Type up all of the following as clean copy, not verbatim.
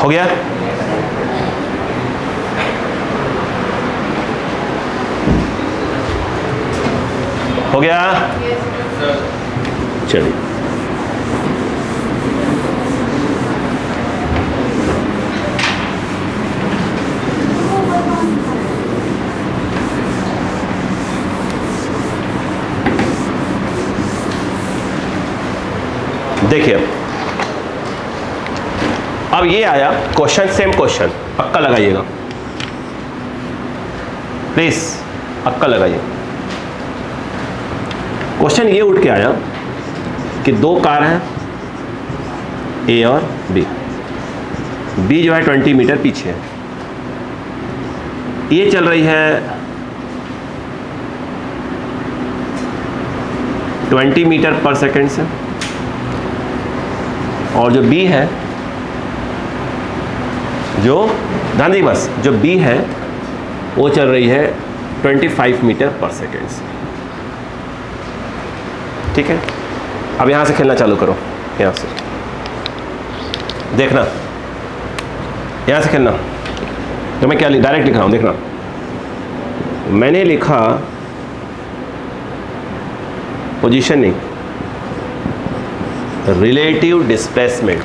हो गया? हो गया? चलिए, देखिए अब ये आया क्वेश्चन, सेम क्वेश्चन, अक्का लगाइएगा प्लीज, अक्का लगाइए। क्वेश्चन ये उठ के आया कि दो कार हैं ए और बी, बी जो है 20 मीटर पीछे है, ये चल रही है 20 मीटर पर सेकेंड से, और जो बी है, जो ध्यान दी बस, जो बी है वो चल रही है 25 मीटर पर सेकेंड से। ठीक है, अब यहां से खेलना चालू करो, यहां से देखना, यहां से खेलना। तो मैं क्या डायरेक्ट लिख रहा हूं, देखना, मैंने लिखा positioning, relative displacement,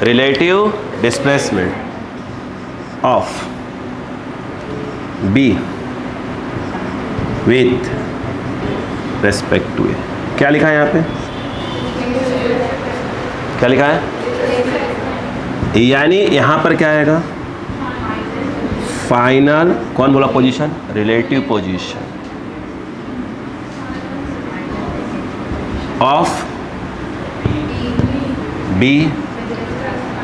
relative displacement of B with respect to A. क्या लिखा है यहाँ पे, क्या लिखा है? यानी यहां पर क्या आएगा, फाइनल, कौन बोला position? Relative position of B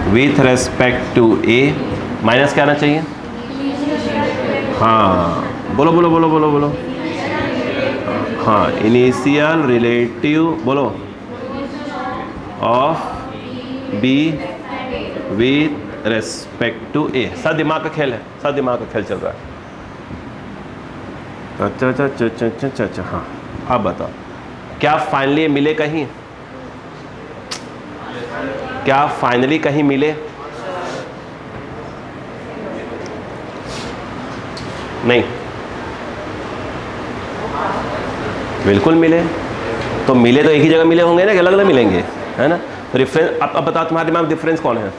with respect to A, minus क्या आना चाहिए? हाँ, बोलो बोलो बोलो बोलो बोलो, हाँ, इनिशियल रिलेटिव, बोलो, of B with respect to A. सब दिमाग का खेल है, सब दिमाग का खेल चल रहा है। अच्छा अच्छा अच्छा अच्छा अच्छा अच्छा, हाँ, अब बताओ, क्या फाइनली मिले कहीं? क्या फाइनली कहीं मिले? नहीं, बिल्कुल मिले। तो मिले तो एक ही जगह मिले होंगे ना, कि अलग अलग मिलेंगे, है ना? तो रेफरेंस, अब बताओ तुम्हारे दिमाग में डिफरेंस कौन है?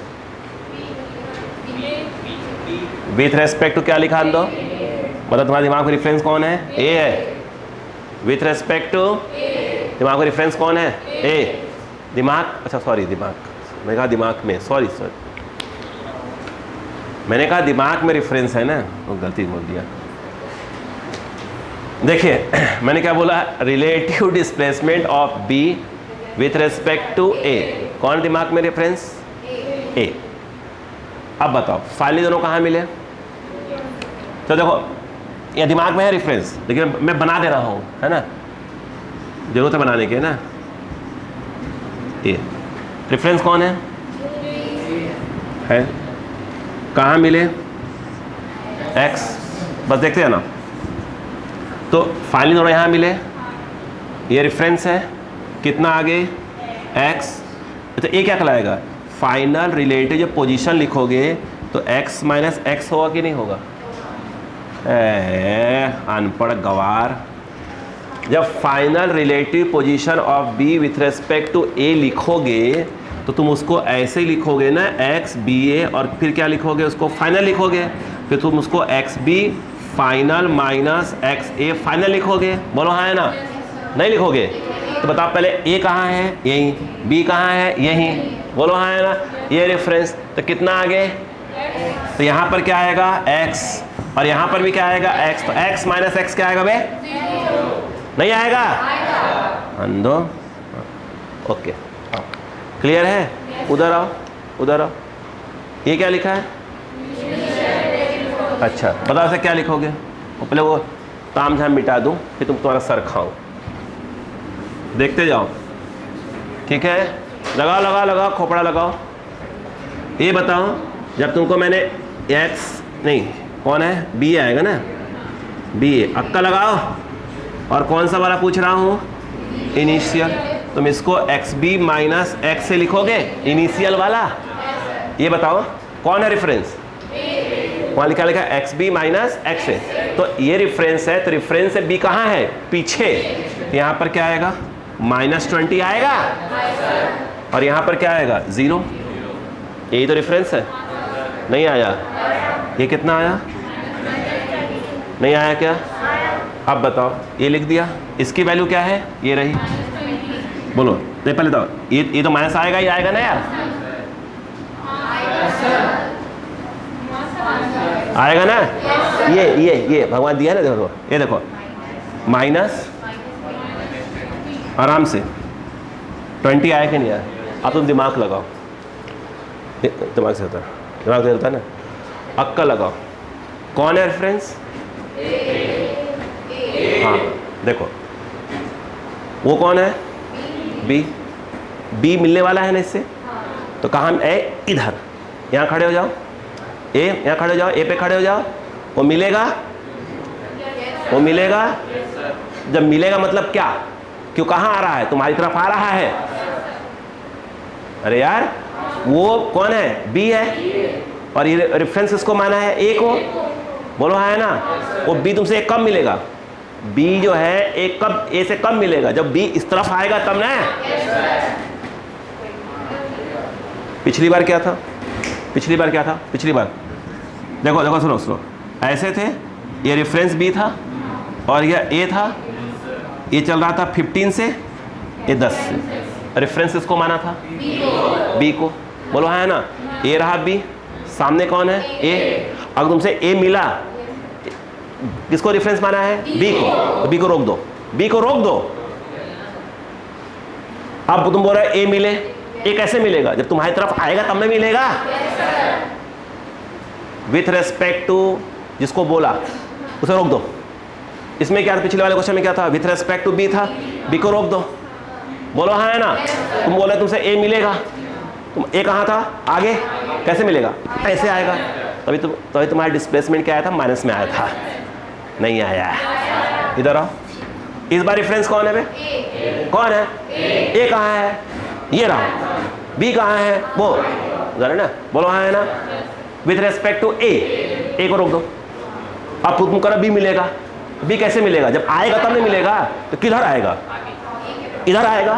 विथ रेस्पेक्ट टू क्या लिखा दो, मतलब तुम्हारे दिमाग में रेफरेंस कौन है? ए है। विथ रेस्पेक्ट टू दिमाग में रेफरेंस कौन है? ए। दिमाग, अच्छा सॉरी, दिमाग, मैंने कहा दिमाग में, सॉरी सॉरी, मैंने कहा दिमाग में रेफरेंस है ना, वो गलती बोल दिया। देखिए मैंने क्या बोला, relative displacement of B with respect to A, कौन दिमाग में रेफरेंस? ए। अब बताओ फाइनली दोनों कहाँ मिले? तो देखो ये दिमाग में है रेफरेंस, लेकिन मैं बना दे रहा हूँ, है ना, जरूरत है बनाने की, है ना। ए रेफरेंस कौन है? कहाँ मिले? एक्स, बस देखते हैं ना। तो फाइनली दोनों यहाँ मिले, ये रेफरेंस है, कितना आगे? एक्स। तो ये क्या कहलाएगा? Final relative. जब पोजीशन लिखोगे तो x माइनस एक्स होगा कि नहीं होगा? अनपढ़ गवार। जब final relative position of b with respect to a लिखोगे तो तुम उसको ऐसे ही लिखोगे ना, एक्स बी ए, और फिर क्या लिखोगे? उसको फाइनल लिखोगे, फिर तुम उसको X B final minus X A final लिखोगे। बोलो हाँ है ना? नहीं लिखोगे तो बताओ पहले ए कहाँ है? यहीं। बी कहाँ है? यहीं। बोलो हाँ है ना? ये रेफरेंस। तो कितना आगे? तो यहाँ पर क्या आएगा? एक्स, और यहाँ पर भी क्या आएगा? एक्स। तो एक्स माइनस एक्स क्या आएगा बे? नहीं आएगा? अंधो। ओके, क्लियर है? उधर आओ, उधर आओ। ये क्या लिखा है? अच्छा बताओ से क्या लिखोगे? और पहले वो ताम झाम मिटा दूं, फिर तुम तुम्हारा सर खाओ। देखते जाओ, ठीक है? लगाओ लगाओ लगाओ, खोपड़ा लगाओ। ये बताओ, जब तुमको मैंने एक्स नहीं, कौन है? बी आएगा ना, बी। अक्का लगाओ। और कौन सा वाला पूछ रहा हूँ? इनिशियल। तुम इसको एक्स बी माइनस एक्स से लिखोगे, इनिशियल वाला। ये बताओ कौन है रेफरेंस? वहाँ लिखा लिखा एक्स बी माइनस एक्स ए, तो ये रेफरेंस है, तो रेफरेंस से बी कहाँ है? पीछे। तो यहाँ पर क्या आएगा? -20 आएगा, और यहाँ पर क्या आएगा? 0। यही तो रेफरेंस है। नहीं आया? ये कितना आया? नहीं आया क्या? अब बताओ, ये लिख दिया, इसकी वैल्यू क्या है? ये रही। बोलो नहीं, पहले तो ये तो माइनस आएगा ही आएगा ना यार, आएगा ना? ये भगवान दिया ना, देखो ये देखो, माइनस आराम से 20 आया कि नहीं आया? अब तुम दिमाग लगाओ, दिमाग से होता है, दिमाग से होता है ना, अक्कल लगाओ। कौन है रेफरेंस? हाँ देखो, वो कौन है? बी मिलने वाला है ना इससे, तो कहाँ ए? इधर। यहाँ खड़े हो जाओ, ए यहाँ खड़े हो जाओ, ए पे खड़े हो जाओ। वो मिलेगा, वो मिलेगा। जब मिलेगा मतलब क्या? क्यों कहाँ आ रहा है? तुम्हारी तरफ आ रहा है। अरे यार, वो कौन है? बी है, और ये रेफरेंस इसको माना है ए को। बोलो हाँ है ना? वो बी तुमसे एक कम मिलेगा। बी जो है एक कब ए से कम मिलेगा, जब बी इस तरफ आएगा तब ना। पिछली बार क्या था? पिछली बार देखो देखो, सुनो, ऐसे थे, ये रेफरेंस बी था और यह ए था, ये चल रहा था 15 से, ये 10 से। रेफरेंस इसको माना था बी को। बोलो हाँ है ना? ए रहा बी, सामने कौन है? ए। अगर तुमसे ए मिला, किसको रेफरेंस माना है? बी को। तो बी को रोक दो, बी को रोक दो। अब तुम बोल रहे ए मिले, ए कैसे मिलेगा? जब तुम्हारी तरफ आएगा तब में मिलेगा। विथ रेस्पेक्ट टू जिसको बोला उसे रोक दो। इसमें क्या था? पिछले वाले क्वेश्चन में क्या था? विथ रेस्पेक्ट टू बी था, बी को रोक दो। बोलो हाँ है ना? तुम बोले तुमसे ए मिलेगा, तुम ए कहाँ था? आगे। कैसे मिलेगा? ऐसे आएगा। तभी तुम्हारा डिस्प्लेसमेंट क्या आया था? माइनस में आया था। नहीं आया। इधर आओ, इस बार रेफरेंस कौन है बे? कौन है? ए कहाँ है? ये रहा। बी कहाँ है? वो उधर है ना। बोलो हाँ है ना? विथ रेस्पेक्ट टू ए को रोक दो। अब तुम करो बी मिलेगा। बी कैसे मिलेगा? जब आएगा तब नहीं मिलेगा। तो किधर आएगा? इधर आएगा।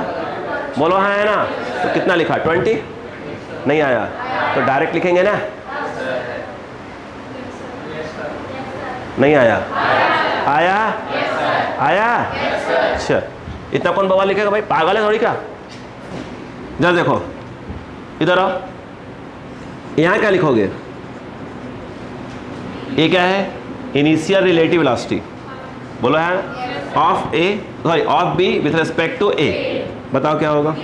बोलो हाँ है ना? तो कितना लिखा? 20 नहीं आया, तो डायरेक्ट लिखेंगे ना। नहीं आया? आया? आया? अच्छा, इतना कौन बवाल लिखेगा भाई? पागल है थोड़ी क्या? जरा देखो, इधर आओ, यहाँ क्या लिखोगे? ये क्या है? Initial relative velocity. बोलो है of A, sorry of B with respect to A. बताओ क्या होगा?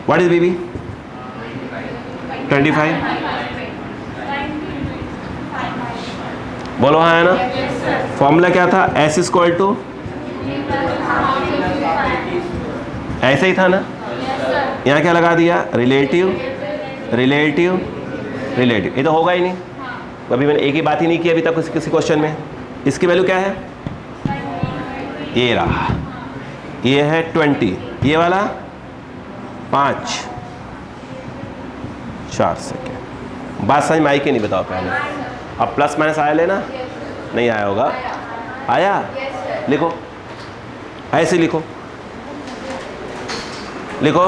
What is B? 25। बोलो हाँ है ना? फॉर्मूला क्या था? एस इक्वल टू, ऐसे ही था ना? यहाँ क्या लगा दिया? Relative relative relative. ये तो होगा ही नहीं, अभी मैंने एक ही बात ही नहीं की अभी तक किसी क्वेश्चन में। इसकी वैल्यू क्या है? ये रहा, ये है 20, ये वाला 5 4 सेकेंड। बात समझ में आई कि नहीं बताओ पहले? अब प्लस माइनस आया लेना? नहीं आया होगा। आया? लिखो, ऐसे लिखो, लिखो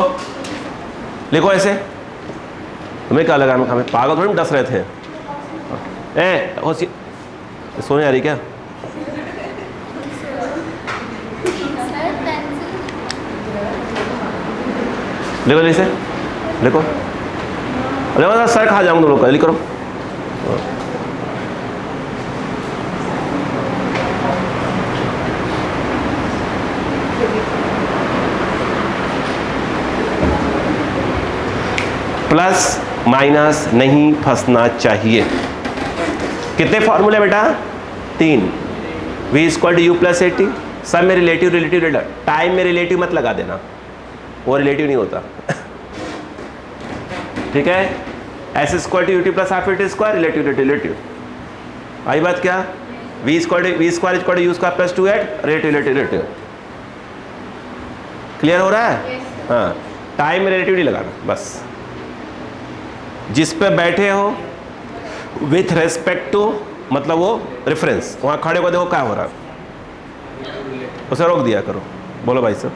लिखो ऐसे। तुम्हें क्या लगा? हमें पागल थोड़ी डस रहे थे। सोने आ रही क्या? लिखो जैसे, लिखो, अरे सर खा जाऊंगा तुम लोग का। लिख करो। प्लस माइनस नहीं फंसना चाहिए। कितने फॉर्मूले बेटा? 3। v equal to U plus 80। सब में रिलेटिव रिलेटिव रिलेटिव, टाइम में रिलेटिव मत लगा देना, वो रिलेटिव नहीं होता। ठीक है? S equal to UT plus half U T square, relative relative. आई बात क्या? v square equal to U square plus 2 relative relative. Clear हो रहा है? हाँ, टाइम में रिलेटिव नहीं लगाना बस। जिस पे बैठे हो विथ रेस्पेक्ट टू, मतलब वो रेफरेंस, वहाँ खड़े को देखो क्या हो रहा है, उसे रोक दिया करो। बोलो भाई साहब।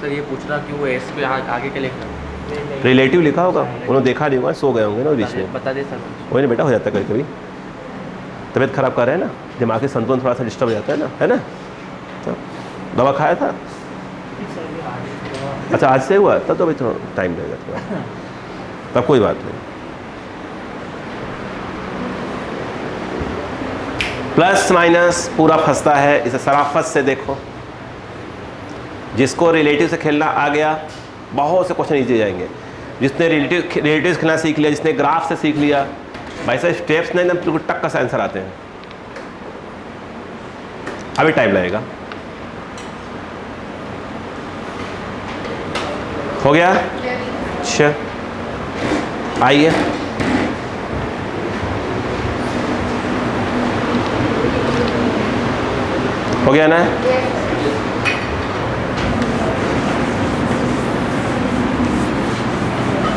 सर ये पूछ रहा कि वो एस पे आगे के लिखा रिलेटिव लिखा होगा, उन्होंने देखा नहीं होगा, सो गए होंगे ना बीच में। बता दे सर। वही ना बेटा, हो जाता है कभी कभी, तबीयत खराब कर रहे हैं ना, दिमागी संतुलन थोड़ा सा डिस्टर्ब हो जाता है ना। तो दवा खाया था? अच्छा आज से हुआ, तब तो भाई थोड़ा टाइम लगेगा थोड़ा, तब कोई बात नहीं। प्लस माइनस पूरा फंसता है, इसे सराफत से देखो। जिसको रिलेटिव से खेलना आ गया, बहुत से क्वेश्चन ईजी जाएंगे। जिसने रिलेटिव खेलना सीख लिया, जिसने ग्राफ से सीख लिया, भाई साहब स्टेप्स नहीं ना बिल्कुल टक्का से आंसर आते हैं। अभी टाइम लगेगा। हो गया? अच्छा आइए, हो गया ना?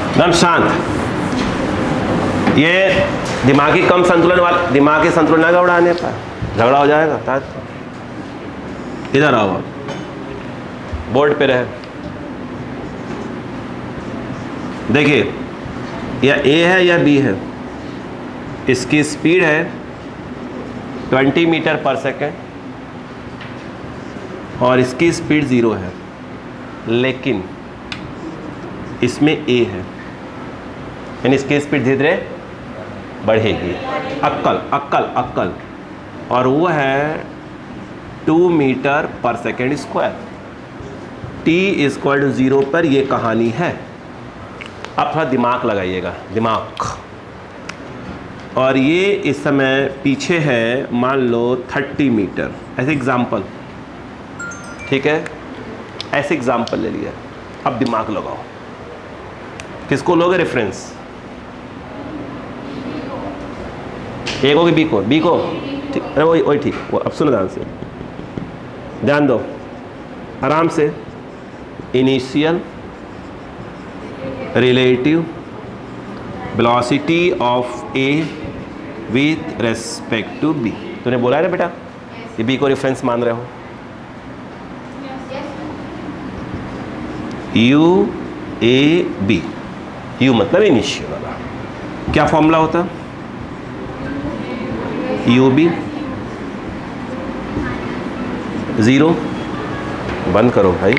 एकदम शांत। ये दिमागी कम संतुलन वाला, दिमागी संतुलन ना उड़ाने पर झगड़ा हो जाएगा। इधर आओ, आप बोर्ड पे रहे, देखिए या ए है या बी है। इसकी स्पीड है 20 मीटर पर सेकेंड और इसकी स्पीड 0 है, लेकिन इसमें ए है, यानी इसकी स्पीड धीरे धीरे बढ़ेगी। अक्कल अक्कल अक्कल, और वो है 2 मीटर पर second square. T equal to 0 पर ये कहानी है। अब थोड़ा दिमाग लगाइएगा, दिमाग। और ये इस समय पीछे है मान लो 30 मीटर, ऐसे एग्जाम्पल, ठीक है, ऐसे एग्जाम्पल ले लिया। अब दिमाग लगाओ, किसको लोगे रेफरेंस? ए को कि बी को? बी को, ठीक, अरे वही वही ठीक। वो अब सुनो ध्यान से, ध्यान दो आराम से। Initial relative velocity of A with respect to B. तूने बोला है ना बेटा, ये बी को रेफरेंस मान रहे हो। यू ए बी, यू मतलब इनिशियल वाला, क्या फॉर्मूला होता? यू बी 0, बंद करो भाई,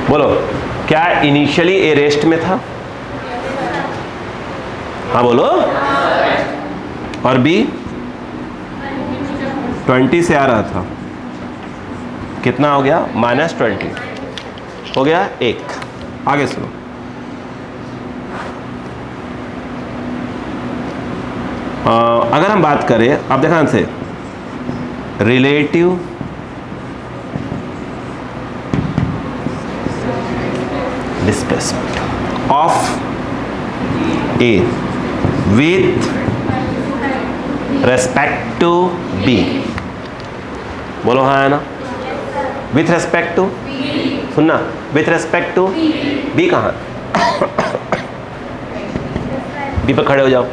बोलो क्या इनिशियली ए रेस्ट में था? हाँ बोलो। और बी 20 से आ रहा था, कितना हो गया? -20 हो गया 1। आगे सुनो, अगर हम बात करें, अब देखा से relative displacement of A with respect to B, बोलो हाँ है ना? विथ रेस्पेक्ट टू, सुनना, विथ रेस्पेक्ट टू बी। कहाँ? बी पर खड़े हो जाओ,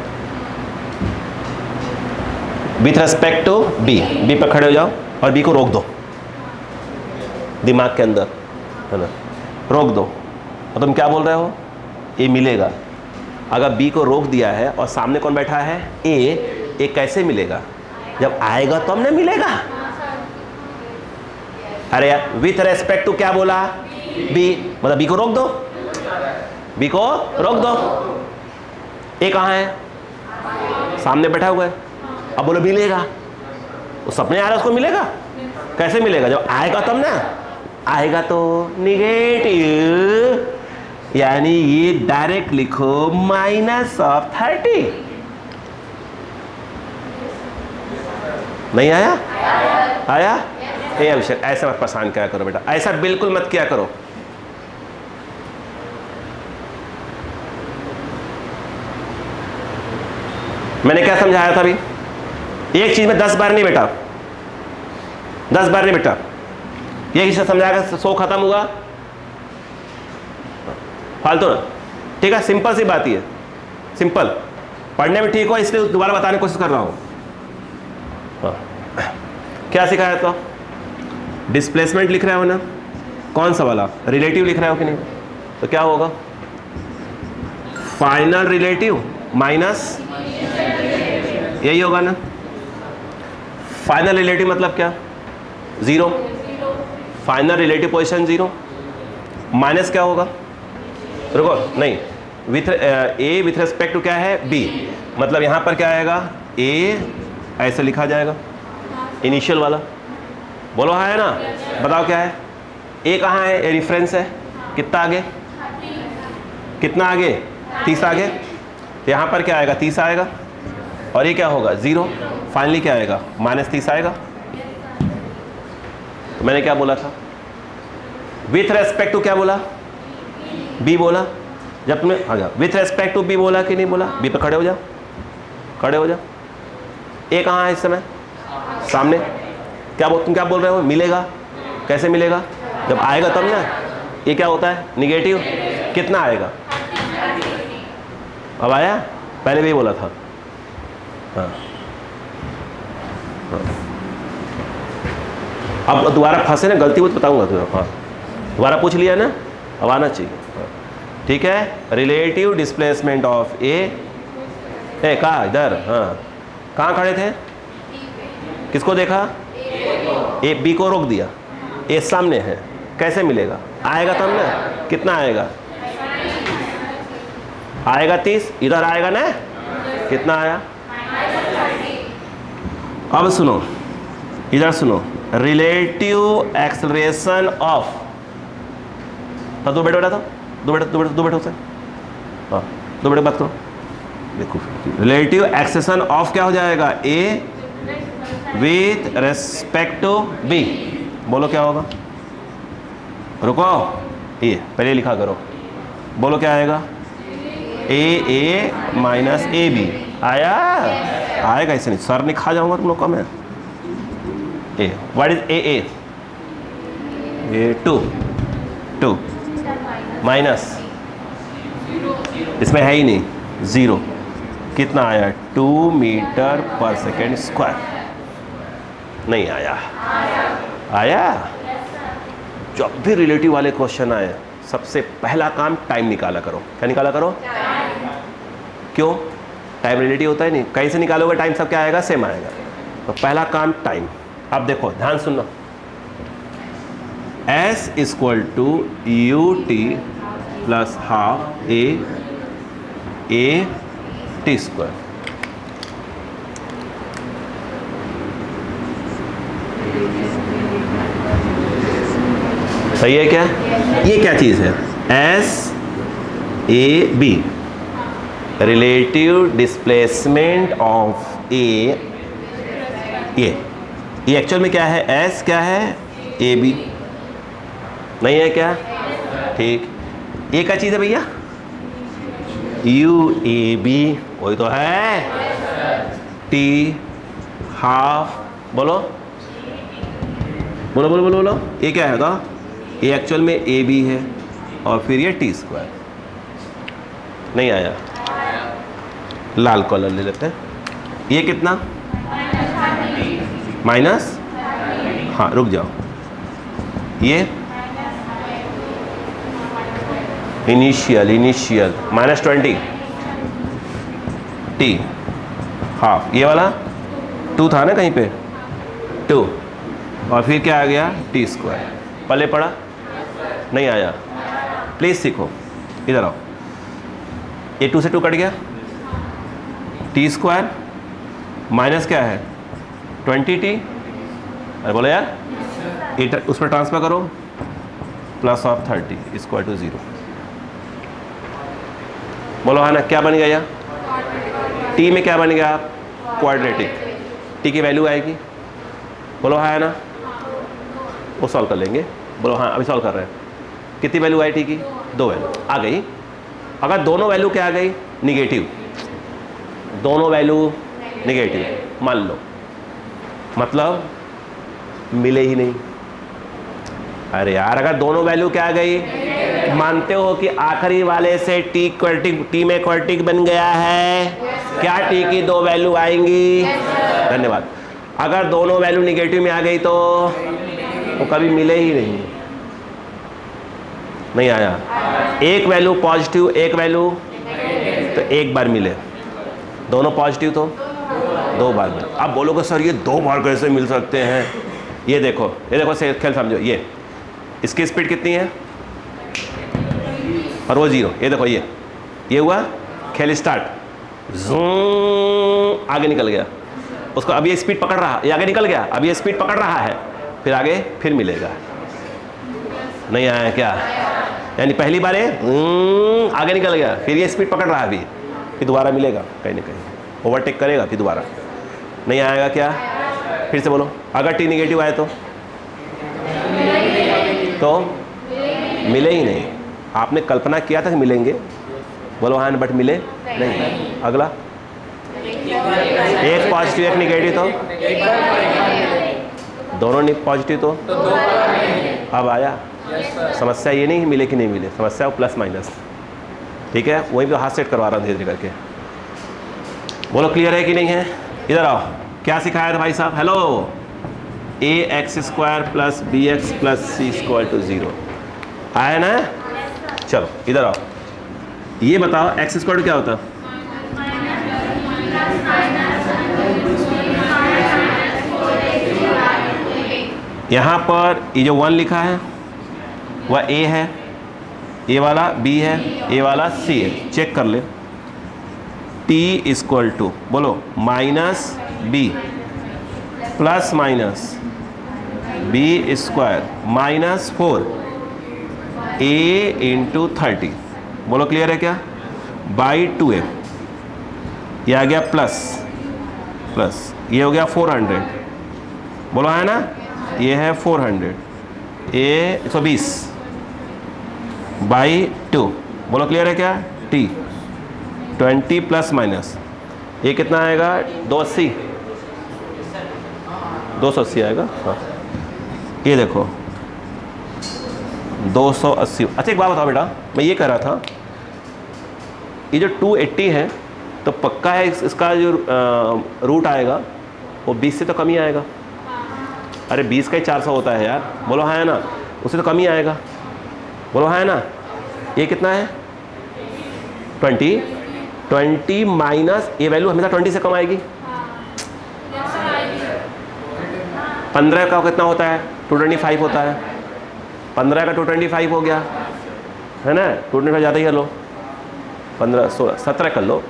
with respect to B, B पर खड़े हो जाओ और बी को रोक दो दिमाग के अंदर, है ना? रोक दो। और तुम क्या बोल रहे हो? ए मिलेगा। अगर बी को रोक दिया है और सामने कौन बैठा है? ए कैसे मिलेगा? जब आएगा तो हमने मिलेगा। अरे यार, विथ रेस्पेक्ट टू क्या बोला? बी, मतलब बी को रोक दो, बी को रोक दो। ए कहाँ है? सामने बैठा हुआ है। अब बोलो मिलेगा, वो सपने आ रहा है उसको मिलेगा? कैसे मिलेगा? जब आएगा तब ना, आएगा तो निगेटिव, यानी ये डायरेक्ट लिखो -30। नहीं आया? आया? ये अभिषेक ऐसा मत परेशान क्या करो बेटा, ऐसा बिल्कुल मत किया करो। मैंने क्या समझाया था अभी? एक चीज में 10 बार नहीं बेटा, 10 बार नहीं बेटा, यही से समझाकर 100 खत्म हुआ। फालतू ना, ठीक है, सिंपल सी बात ही है, सिंपल, पढ़ने में ठीक हो इसलिए दोबारा बताने की कोशिश कर रहा हूँ। हाँ, क्या सिखाया तो डिस्प्लेसमेंट लिख रहे हो ना, कौन सा वाला, रिलेटिव लिख रहे हो कि नहीं, तो क्या होगा, फाइनल रिलेटिव माइनस, यही होगा ना। फाइनल रिलेटिव मतलब क्या, zero, final relative position zero, minus क्या होगा, रुको नहीं, with A with respect to क्या है, बी, मतलब यहां पर क्या आएगा, ए ऐसे लिखा जाएगा इनिशियल वाला, बोलो हाँ है ना, बताओ क्या है, ए कहाँ है, ए रेफरेंस है, कितना आगे, कितना आगे, 30 आगे, तो यहाँ पर क्या आएगा, 30 आएगा, और ये क्या होगा, जीरो, फाइनली क्या आएगा, -30 आएगा। तो मैंने क्या बोला था, विथ रेस्पेक्ट टू क्या बोला, बी बोला, जब तुमने आ जाओ विथ रेस्पेक्ट टू बी बोला कि नहीं बोला, बी पे खड़े हो जाओ, खड़े हो जाओ, ए कहाँ है इस समय, सामने, क्या तुम क्या बोल रहे हो, मिलेगा, कैसे मिलेगा, जब आएगा तब ना, ये क्या होता है, निगेटिव, कितना आएगा, अब आया, पहले भी बोला था। हाँ, हाँ। अब दोबारा फंसे ना, गलती हो तो बताऊंगा तुम्हें, हाँ दोबारा पूछ लिया ना, अब आना चाहिए, हाँ। ठीक है, रिलेटिव डिस्प्लेसमेंट ऑफ ए कहा इधर, हाँ कहाँ खड़े थे, किसको देखा, ए बी को रोक दिया, ए सामने है, कैसे मिलेगा, आएगा तब ना, कितना आएगा, आएगा 30, इधर आएगा ना, कितना आया, अब सुनो, इधर सुनो, रिलेटिव एक्सेलरेशन ऑफ, तो दो बैठो बेटा, दो बैठो से, हाँ दो बैठो बात करो, देखो रिलेटिव एक्सेलरेशन ऑफ क्या हो जाएगा, ए विथ रेस्पेक्ट टू बी, बोलो क्या होगा, रुको ये पहले लिखा करो, बोलो क्या आएगा, ए माइनस ए बी, आया, आएगा ऐसे नहीं, सर नहीं खा जाऊंगा तुम लोग का मैं, ए व्हाट इज ए 2 माइनस, इसमें है ही नहीं, जीरो, कितना आया, 2 मीटर पर सेकेंड स्क्वायर, नहीं आया, आया। जब भी रिलेटिव वाले क्वेश्चन आए, सबसे पहला काम टाइम निकाला करो, क्या निकाला करो, क्यों, टाइम रिलेटिव होता है नहीं, कहीं से निकालोगे टाइम सब क्या आएगा, सेम आएगा, तो पहला काम टाइम। अब देखो ध्यान सुनना, S equal to U T plus half A T square, सही है क्या, ये क्या चीज है, S A B, relative displacement of A, ये एक्चुअल में क्या है, एस क्या है, ए बी, नहीं है क्या, ठीक, ये क्या चीज़ है भैया, यू ए बी, वही तो है, टी हाफ, बोलो बोलो बोलो बोलो बोलो, ये क्या है, ये एक्चुअल में ए बी है, और फिर ये टी स्क्वायर, नहीं आया, लाल कलर ले लेते हैं, ये कितना, माइनस, हाँ रुक जाओ, ये इनिशियल -20 टी हाफ, ये वाला 2 था ना कहीं पे, 2, और फिर क्या आ गया, टी स्क्वायर, पहले पढ़ा, नहीं आया, प्लीज सीखो, इधर आओ, ये 2 से 2 कट गया, टी स्क्वायर माइनस क्या है, 20 टी, अरे बोलो यार, उस पर ट्रांसफर करो, प्लस ऑफ 30 इक्वल टू 0, बोलो हाँ ना, क्या बन गया, टी में क्या बन गया, क्वाड्रेटिक, टी की वैल्यू आएगी, बोलो हाँ है ना, वो सॉल्व कर लेंगे, बोलो हाँ अभी सॉल्व कर रहे हैं, कितनी वैल्यू आई टी की, 2 वैल्यू आ गई, अगर दोनों वैल्यू क्या आ गई, निगेटिव, दोनों वैल्यू निगेटिव मान लो, मतलब मिले ही नहीं, अरे यार अगर दोनों वैल्यू क्या आ गई, मानते हो कि आखिरी वाले से टी क्वाड्रेटिक, टी में क्वाड्रेटिक बन गया है? क्या टी की दो वैल्यू आएंगी? धन्यवाद। अगर दोनों वैल्यू निगेटिव में आ गई तो कभी मिले ही नहीं आया। एक वैल्यू पॉजिटिव, एक वैल्यू तो एक बार मिले, दोनों पॉजिटिव तो दो बार मिले। अब बोलोगे सर ये दो बार कैसे मिल सकते हैं? ये देखो से खेल समझो। ये इसकी स्पीड कितनी है और वो 0। ये देखो ये हुआ, खेल स्टार्ट, ज़ूम आगे निकल गया। उसको अब ये स्पीड पकड़ रहा, ये आगे निकल गया, अब ये स्पीड पकड़ रहा है, फिर आगे फिर मिलेगा। नहीं आया क्या? यानी पहली बार आगे निकल गया, फिर ये स्पीड पकड़ रहा है, अभी फिर दोबारा मिलेगा, कहीं ना कहीं ओवरटेक करेगा, फिर दोबारा। नहीं आएगा क्या? फिर से बोलो। अगर टी निगेटिव आए तो मिले ही नहीं। आपने कल्पना किया था कि मिलेंगे, बोलो हाँ, बट मिले नहीं। अगला एक पॉजिटिव एक निगेटिव तो दोनों पॉजिटिव तो अब आया। समस्या ये नहीं मिले कि नहीं मिले, समस्या वो प्लस माइनस। ठीक है, वहीं पे हाथ सेट करवा रहा हूँ धीरे धीरे करके। बोलो क्लियर है कि नहीं है? इधर आओ। क्या सिखाया था भाई साहब? हेलो, ax² + bx + c = 0 आया ना? चलो इधर आओ। ये बताओ x² क्या होता? यहाँ पर ये जो 1 लिखा है वह a है, ये वाला b है, ये वाला c है। चेक कर ले। t = बोलो -b plus minus b² -4 a × 30। बोलो क्लियर है क्या? By 2a। ये आ गया प्लस ये हो गया 400। बोलो है ना? ये है 400 a 120 बाई 2। बोलो क्लियर है क्या? t 20 प्लस माइनस ये कितना आएगा? 280 आएगा। हाँ, ये देखो 280। अच्छा एक बात बताओ बेटा, मैं ये कह रहा था, ये जो 280 है तो पक्का है इसका जो रूट आएगा वो 20 से तो कम ही आएगा। अरे 20 का ही 400 होता है यार। बोलो हाँ है ना? उससे तो कम ही आएगा। बोलो हाँ है ना? ये कितना है? 20 माइनस ये वैल्यू हमेशा 20 से कम आएगी। 15 का कितना होता है? 225 होता है। 15 का 225 हो गया है ना? 225 ज़्यादा ही कर लो, 15 16 17 कर लो।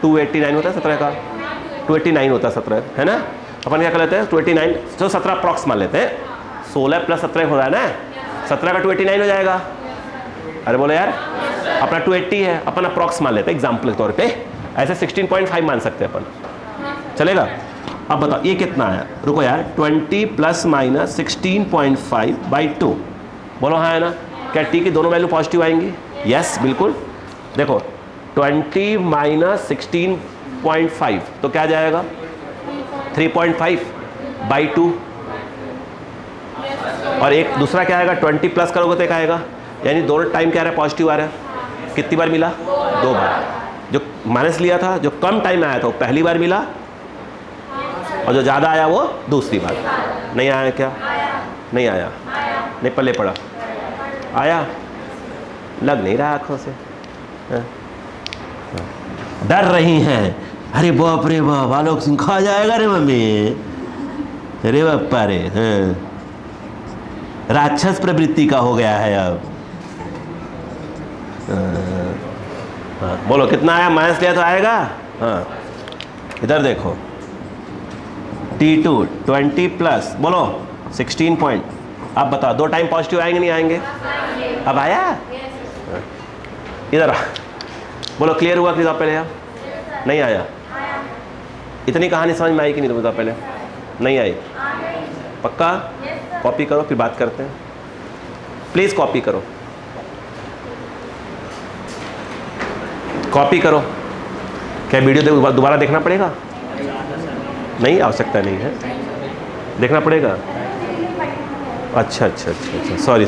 289 होता है 17 का, 289 होता है 17 है ना? अपन क्या कर लेते हैं? 289 तो 17 अप्रॉक्स मान लेते हैं। 16 + 17 हो रहा है ना? 17 का 289 हो जाएगा। अरे बोलो यार, अपना 280 है, अपन अप्रॉक्स मान लेते हैं एग्जाम्पल के तौर पे। ऐसे 16.5 मान सकते हैं अपन, चलेगा? अब बताओ ये कितना है? रुको यार, 20 ± 16.5/2। बोलो हाँ है ना? क्या टी की दोनों वैल्यू पॉजिटिव आएंगी? यस बिल्कुल। देखो 20 - 16.5 तो क्या जाएगा? 3.5/2। और एक दूसरा क्या आएगा? 20 प्लस करोगे तो एक आएगा, यानी दोनों टाइम क्या आ रहा है? पॉजिटिव आ रहा है। कितनी बार मिला? 2 बार। जो माइनस लिया था, जो कम टाइम आया था वो पहली बार मिला, और जो ज़्यादा आया वो दूसरी बार। नहीं आया क्या? नहीं आया, नहीं पल्ले पड़ा। आया? लग नहीं रहा आँखों से। डर रही हैं, अरे बाप रे बाप, आलोक सिंह खा जाएगा रे मम्मी, अरे बापा रे। राक्षस प्रवृत्ति का हो गया है अब। बोलो कितना आया? माइनस लिया तो आएगा। हाँ इधर देखो, T2 20 प्लस बोलो 16 पॉइंट। अब बताओ दो टाइम पॉजिटिव आएंगे नहीं आएंगे? अब आया? इधर बोलो क्लियर हुआ कि पहले? या नहीं आया? इतनी कहानी समझ में आई कि नहीं तुम? पहले नहीं आई? पक्का? कॉपी करो फिर बात करते हैं। प्लीज़ कॉपी करो, कॉपी करो। क्या वीडियो दोबारा देखना पड़ेगा? नहीं, आवश्यकता नहीं है, देखना पड़ेगा। अच्छा, सॉरी।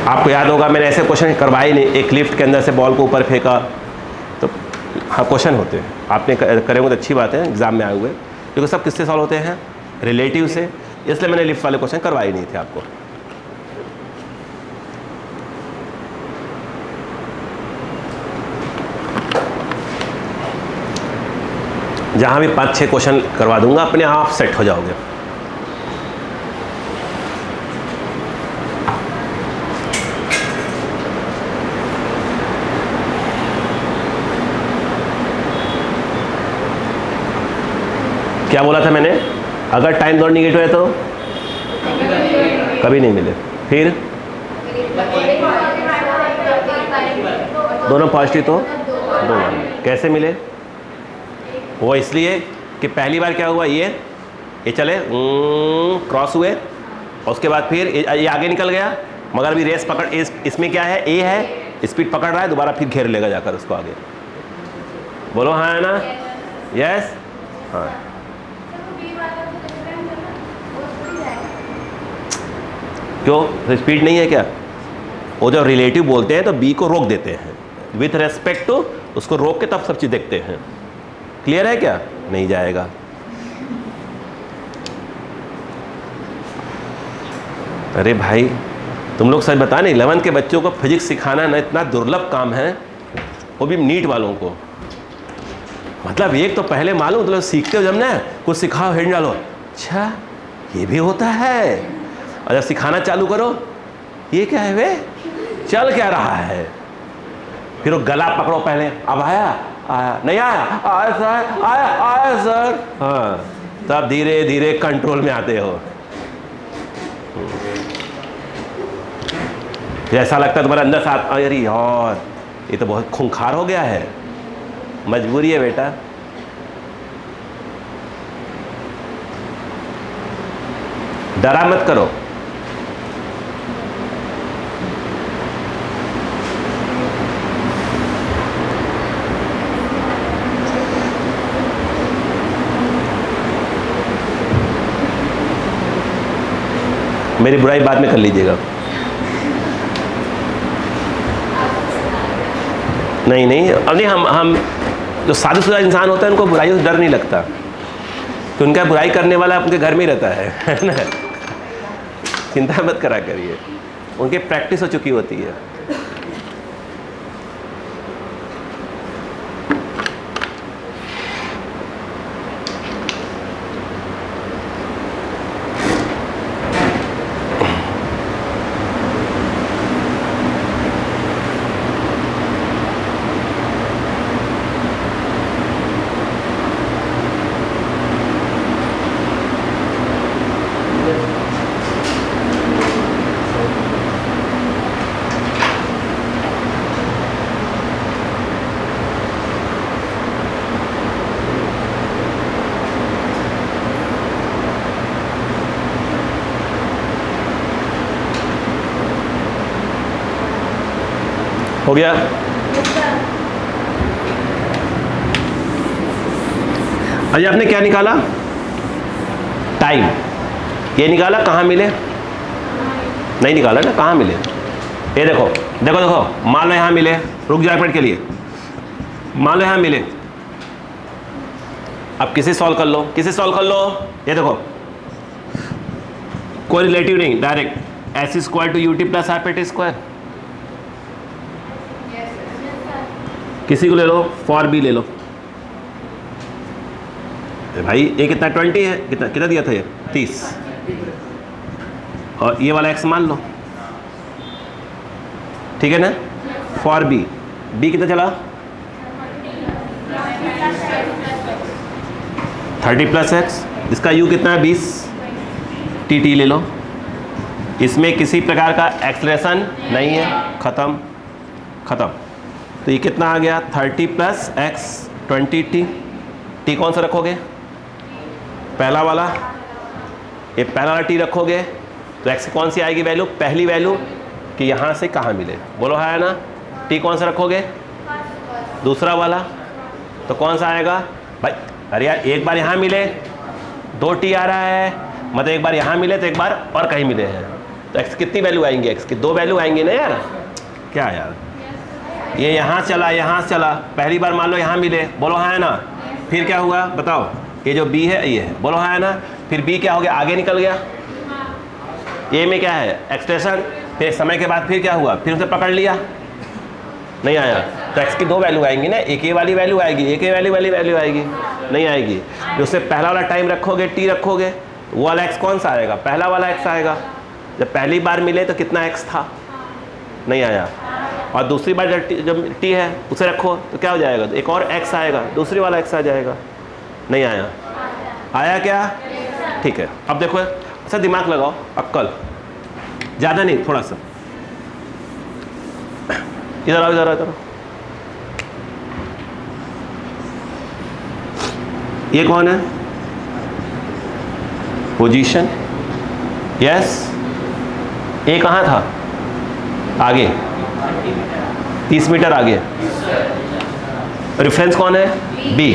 आपको याद होगा मैंने ऐसे क्वेश्चन करवाए नहीं, एक लिफ्ट के अंदर से बॉल को ऊपर फेंका, तो हाँ क्वेश्चन होते हैं, आपने करे होंगे तो अच्छी बात है एग्जाम में आए हुए, क्योंकि सब किससे सॉल्व होते हैं, रिलेटिव से, इसलिए मैंने लिफ्ट वाले क्वेश्चन करवाए नहीं थे आपको। जहाँ भी 5-6 क्वेश्चन करवा दूंगा अपने आप सेट हो जाओगे। क्या बोला था मैंने, अगर टाइम दोनों निगेटिव है तो कभी नहीं मिले, फिर दोनों पॉजिटिव तो दोनों कैसे मिले, वो इसलिए कि पहली बार क्या हुआ, ये चले क्रॉस हुए, और उसके बाद फिर ये आगे निकल गया, मगर अभी रेस पकड़, इसमें क्या है, ए है, स्पीड पकड़ रहा है, दोबारा फिर घेर लेगा जाकर उसको आगे। बोलो हाँ है ना, यस हाँ। क्यों, तो स्पीड नहीं है क्या, वो जब रिलेटिव बोलते हैं तो बी को रोक देते हैं, विथ रेस्पेक्ट टू उसको रोक के तब सब चीज़ देखते हैं। क्लियर है क्या, नहीं जाएगा। अरे भाई तुम लोग सच बता नहीं, 11th के बच्चों को फिजिक्स सिखाना ना इतना दुर्लभ काम है, वो भी नीट वालों को। मतलब एक तो पहले मालूम, तो सीखते हो जब ना, कुछ सिखाओ हेड डालो, अच्छा ये भी होता है, और जब सिखाना चालू करो, ये क्या है वे, चल क्या रहा है, फिर वो गला पकड़ो पहले, अब आया नहीं आया, आया सर, आया सर, हाँ, तब धीरे धीरे कंट्रोल में आते हो। ऐसा लगता है तुम्हारे अंदर साथ, अरे यार ये तो बहुत खूंखार हो गया है, मजबूरी है बेटा। डरा मत करो, मेरी बुराई बाद में कर लीजिएगा। नहीं अब नहीं, हम जो साधासुदा इंसान होता है उनको बुराइयों से डर नहीं लगता, तो उनका बुराई करने वाला उनके घर में ही रहता है ना, चिंता मत करा करिए, उनकी प्रैक्टिस हो चुकी होती है। हो गया, अजय आपने क्या निकाला, टाइम, ये निकाला, कहाँ मिले, नहीं निकाला ना, कहाँ मिले, ये देखो देखो देखो, मान लो यहाँ मिले, रुक जाओ एक मिनट के लिए, मान लो यहाँ मिले, अब किसे सॉल्व कर लो, किसे सॉल्व कर लो, ये देखो कोई रिलेटिव नहीं, direct S square to UT plus half AT square, किसी को ले लो, फॉर बी ले लो, भाई ये कितना 20 है, कितना कितना दिया था ये 30, और ये वाला x मान लो, ठीक है ना, फॉर बी, बी कितना चला 30 प्लस एक्स, इसका u कितना है 20, टी ले लो, इसमें किसी प्रकार का एक्सलेशन नहीं है, खत्म, तो ये कितना आ गया 30 प्लस एक्स 20t, टी कौन सा रखोगे, पहला वाला, ये पहला वाला टी रखोगे तो एक्स कौन सी आएगी वैल्यू, पहली वैल्यू कि यहाँ से कहाँ मिले, बोलो है ना, टी कौन सा रखोगे, दूसरा वाला, तो कौन सा आएगा भाई, अरे यार एक बार यहाँ मिले 2t आ रहा है, मतलब एक बार यहाँ मिले तो एक बार और कहीं मिले हैं, तो x कितनी वैल्यू आएंगी, x की 2 वैल्यू आएंगी ना यार। क्या यार, ये यहाँ चला यहाँ चला, पहली बार मान लो यहाँ मिले, बोलो हाँ है ना। फिर क्या हुआ बताओ, ये जो b है ये है, बोलो हाँ है ना। फिर b क्या हो गया, आगे निकल गया। a में क्या है एक्सप्रेशन, फिर समय के बाद फिर क्या हुआ, फिर उसे पकड़ लिया, नहीं आया। तो x की 2 वैल्यू आएंगी ना, एक ए वाली वैल्यू आएगी, एक ए वाली वैल्यू आएगी, नहीं आएगी। जो उससे पहला वाला टाइम रखोगे t रखोगे, वो वाला x कौन सा आएगा, पहला वाला x आएगा। जब पहली बार मिले तो कितना x था, नहीं आया। और दूसरी बार जब t है उसे रखो तो क्या हो जाएगा, एक और x आएगा, दूसरी वाला x आ जाएगा, नहीं आया। आया क्या, ठीक है। अब देखो अच्छा दिमाग लगाओ, अक्कल, ज़्यादा नहीं थोड़ा सा, इधर आओ इधर आओ इधर आओ। ये कौन है, पोजीशन, यस। ए कहाँ था, आगे 30 मीटर आगे। रेफरेंस कौन है, बी।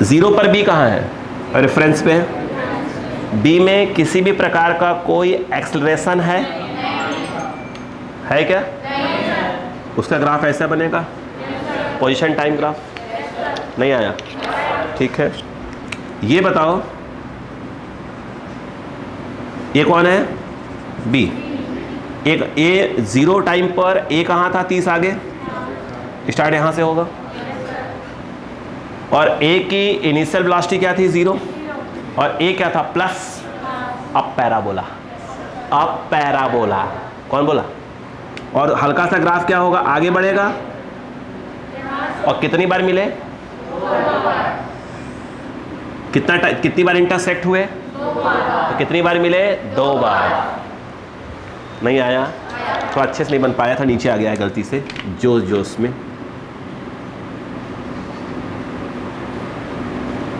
0 पर बी कहाँ है, रेफरेंस पे है। बी में किसी भी प्रकार का कोई एक्सेलरेशन है क्या, उसका ग्राफ ऐसा बनेगा, पोजीशन टाइम ग्राफ, नहीं आया, ठीक है। ये बताओ ये कौन है, बी। एक ए 0 टाइम पर ए कहाँ था, 30 आगे, स्टार्ट यहाँ से होगा। और ए की इनिशियल वेलोसिटी क्या थी, 0, और ए क्या था, प्लस। अब पैराबोला, अब पैराबोला, कौन बोला। और हल्का सा ग्राफ क्या होगा, आगे बढ़ेगा। और कितनी बार मिले, कितनी बार इंटरसेक्ट हुए, तो कितनी बार मिले, 2 बार, नहीं आया। तो अच्छे से नहीं बन पाया था, नीचे आ गया है गलती से, जोश में।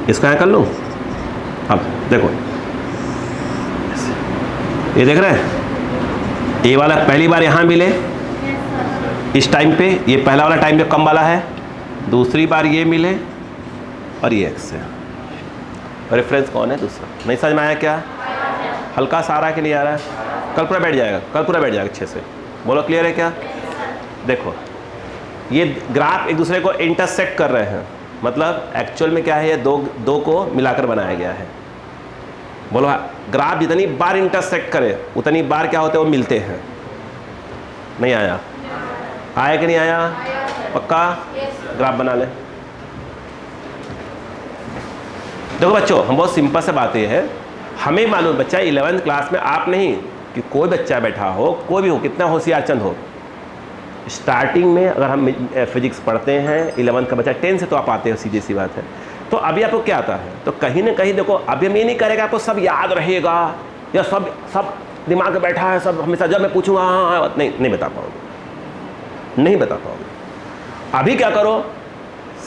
इसका यहाँ कर लूँ। अब देखो ये देख रहे हैं, ए वाला पहली बार यहाँ मिले इस टाइम पे, ये पहला वाला टाइम जो कम वाला है, दूसरी बार ये मिले, और ये एक्स है। रेफरेंस कौन है, दूसरा। नहीं समझ में आया क्या, हल्का सारा के लिए आ रहा है, कल पूरा बैठ जाएगा, कल पूरा बैठ जाएगा अच्छे से। बोलो क्लियर है क्या। देखो ये ग्राफ एक दूसरे को इंटरसेक्ट कर रहे हैं, मतलब एक्चुअल में क्या है, ये दो को मिलाकर बनाया गया है। बोलो ग्राफ जितनी बार इंटरसेक्ट करे उतनी बार क्या होते हैं, वो मिलते हैं। नहीं आया, आया कि नहीं आया, पक्का। ग्राफ बना ले। देखो बच्चों, हम बहुत सिंपल से बात ये है, हमें मालूम बच्चा 11th क्लास में, आप नहीं कि कोई बच्चा बैठा हो, कोई भी हो, कितना होशियार चंद हो, स्टार्टिंग में अगर हम फिजिक्स पढ़ते हैं 11th का बच्चा, 10 से तो आप आते हो, सीधी सी बात है। तो अभी आपको क्या आता है, तो कहीं ना कहीं देखो, अभी हम ये नहीं करेगा आपको सब याद रहेगा या सब दिमाग में बैठा है, सब हमेशा जब मैं पूछूंगा हाँ, नहीं बता पाओगे, नहीं बता पाओगे। अभी क्या करो,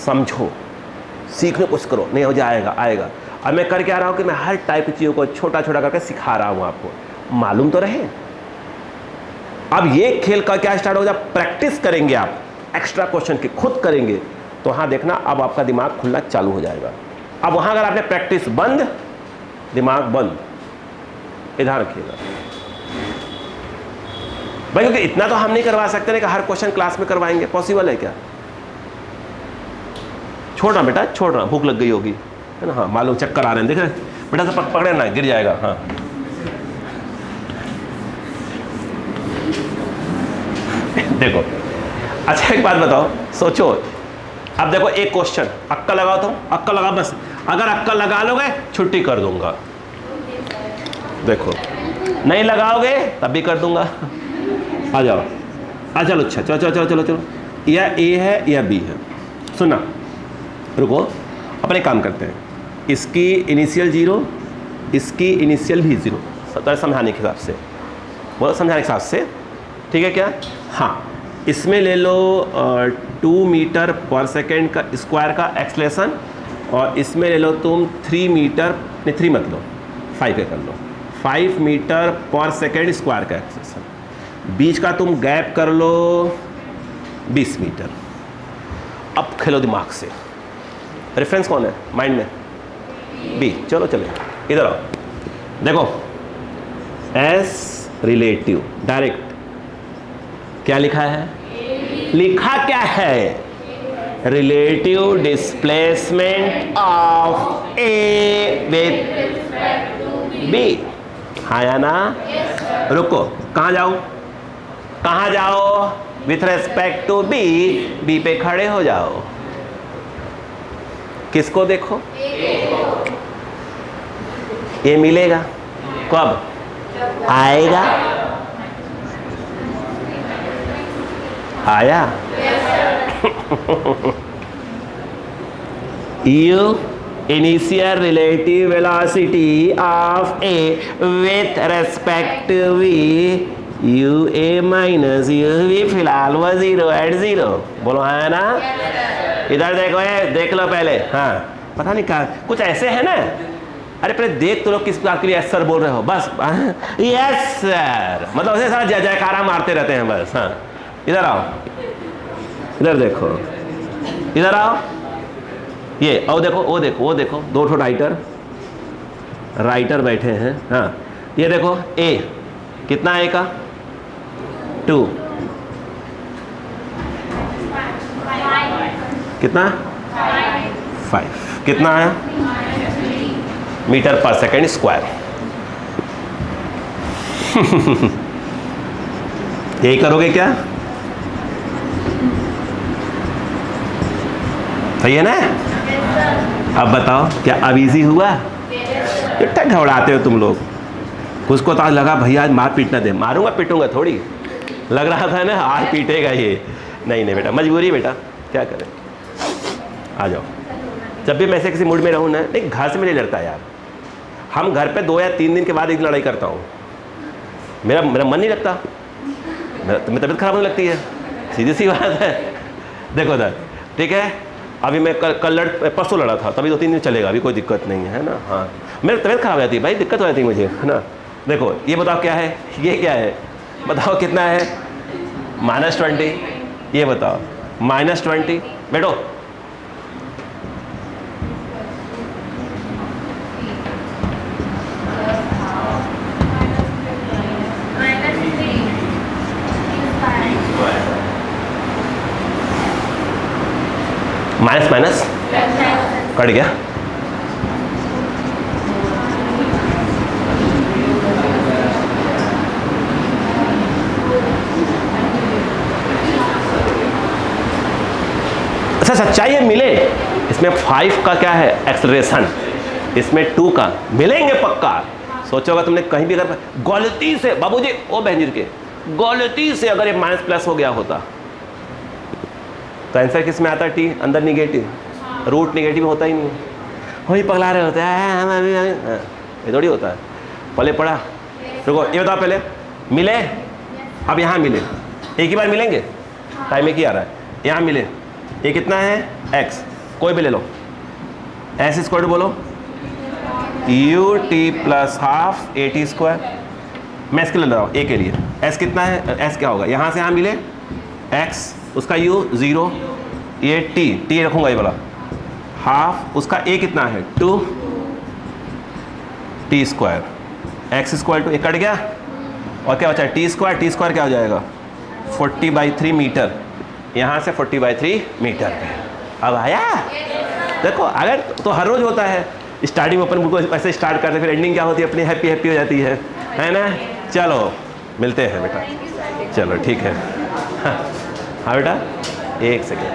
समझो, सीखने कुछ करो, नहीं हो जाएगा, आएगा। अब मैं कर क्या रहा हूँ कि मैं हर टाइप की चीज़ों को छोटा छोटा करके सिखा रहा हूँ आपको, मालूम तो रहे। अब ये खेल का क्या स्टार्ट हो जाए, प्रैक्टिस करेंगे आप, एक्स्ट्रा क्वेश्चन की खुद करेंगे, तो हाँ देखना अब आपका दिमाग खुलना चालू हो जाएगा। अब वहाँ अगर आपने प्रैक्टिस बंद, दिमाग बंद, इधर रखिएगा भाई, क्योंकि इतना तो हम नहीं करवा सकते ना कि हर क्वेश्चन क्लास में करवाएंगे, पॉसिबल है क्या। छोड़ना बेटा, छोड़ना, भूख लग गई होगी, है ना, हाँ मालूम, चक्कर आ रहे हैं, देख रहे बेटा, से पकड़े ना, गिर जाएगा। हाँ देखो, अच्छा एक बात बताओ, सोचो। अब देखो एक क्वेश्चन, अक्का लगाओ, तो अक्का लगा, बस अगर अक्का लगा लोगे छुट्टी कर दूंगा। देखो नहीं लगाओगे तब भी कर दूंगा। आ जाओ, आ चलो, अच्छा चलो चलो चलो चलो चलो, या ए है या बी है। सुना, रुको, अपने काम करते हैं। इसकी इनिशियल 0, इसकी इनिशियल भी 0, समझाने के हिसाब से, बोलो समझाने के हिसाब से, ठीक है क्या। हाँ, इसमें ले लो 2 मीटर पर सेकेंड का स्क्वायर का एक्सलेशन, और इसमें ले लो तुम 3 मीटर, नहीं 3 मत लो, 5 कर लो, 5 मीटर पर सेकेंड स्क्वायर का एक्सलेशन। बीच का तुम गैप कर लो 20 मीटर। अब खेलो दिमाग से, रेफरेंस कौन है माइंड में, बी। चलो चलो इधर आओ, देखो एस रिलेटिव डायरेक्ट क्या लिखा है, लिखा क्या है, relative displacement of A with B, हाँ या ना? रुको, कहाँ जाओ, कहाँ जाओ, with respect to B, B पे खड़े हो जाओ, किसको देखो, ये मिलेगा कब आएगा, आया u initial relative velocity of a with respect to v u a minus u v फिलहाल वो 0 at 0, बोलो हाँ ना? इधर देखो, है देख लो पहले, हाँ पता नहीं कहा कुछ ऐसे है ना, अरे पहले देख तो लोग किस बात के लिए यस सर बोल रहे हो, बस यस सर मतलब ऐसे सारा जयकारा मारते रहते हैं बस। हाँ इधर आओ, इधर देखो, इधर आओ, ये और देखो, वो देखो, वो देखो, दो ठो राइटर बैठे हैं। हाँ ये देखो, ए कितना ए का 2, कितना 5, कितना आया मीटर पर सेकेंड स्क्वायर। यही करोगे क्या, सही है ना? अब बताओ क्या अब इजी हुआ? कितना घबराते हो तुम लोग, कुछ को तो आज लगा भैया आज मार पीटना दे, मारूंगा पीटूंगा थोड़ी, लग रहा था ना आज पीटेगा ये, नहीं नहीं बेटा मजबूरी बेटा, क्या करें, आ जाओ। जब भी मैं से किसी मूड में रहूँ ना, नहीं घर से मैं नहीं लड़ता यार, हम घर पे 2 या 3 दिन के बाद एक लड़ाई करता हूँ, मेरा मन नहीं लगता, मेरी तबीयत खराब होने लगती है, सीधी सी बात है। देखो इधर, ठीक है, अभी मैं कल परसों लड़ा था, तभी 2-3 दिन चलेगा, अभी कोई दिक्कत नहीं है ना। हाँ मेरी तबीयत खराब हो जाती है भाई, दिक्कत हो जाती है मुझे, है ना। देखो ये बताओ क्या है, ये क्या है बताओ, कितना है -20, ये बताओ -20, बैठो माइनस माइनस कट गया, अच्छा सच्चाई है मिले, इसमें 5 का क्या है एक्सेलरेशन, इसमें 2 का मिलेंगे पक्का। सोचोगा तुमने कहीं भी अगर गलती से बाबूजी ओ बहन के गलती से अगर ये माइनस प्लस हो गया होता तो आंसर किस में आता, टी अंदर निगेटिव, रूट निगेटिव होता ही नहीं, वही पगला रहे होते हैं, ये थोड़ी होता है। पहले पढ़ा, रुको ये बताओ पहले मिले, अब यहाँ मिले, एक ही बार मिलेंगे, टाइम एक ही आ रहा है, यहाँ मिले, ये कितना है x, कोई भी ले लो, s स्क्वायर बोलो u t plus half a t square, मैं इसके लिए ले रहा हूँ a के लिए, s कितना है, s क्या होगा, यहाँ से यहाँ मिले x, उसका u 0, ये t रखूँगा ये वाला, हाफ उसका a कितना है 2 t square, x square to, एक कट गया और क्या बचा है t स्क्वायर क्या हो जाएगा 40/3 मीटर, यहाँ से 40/3 मीटर पे। अब आया, देखो अगर तो हर रोज होता है, स्टार्टिंग में अपन बिल्कुल ऐसे स्टार्ट करते, फिर एंडिंग क्या होती है अपनी हैप्पी हो जाती है ना। चलो मिलते हैं बेटा, चलो ठीक है। हाँ बेटा एक सेकेंड।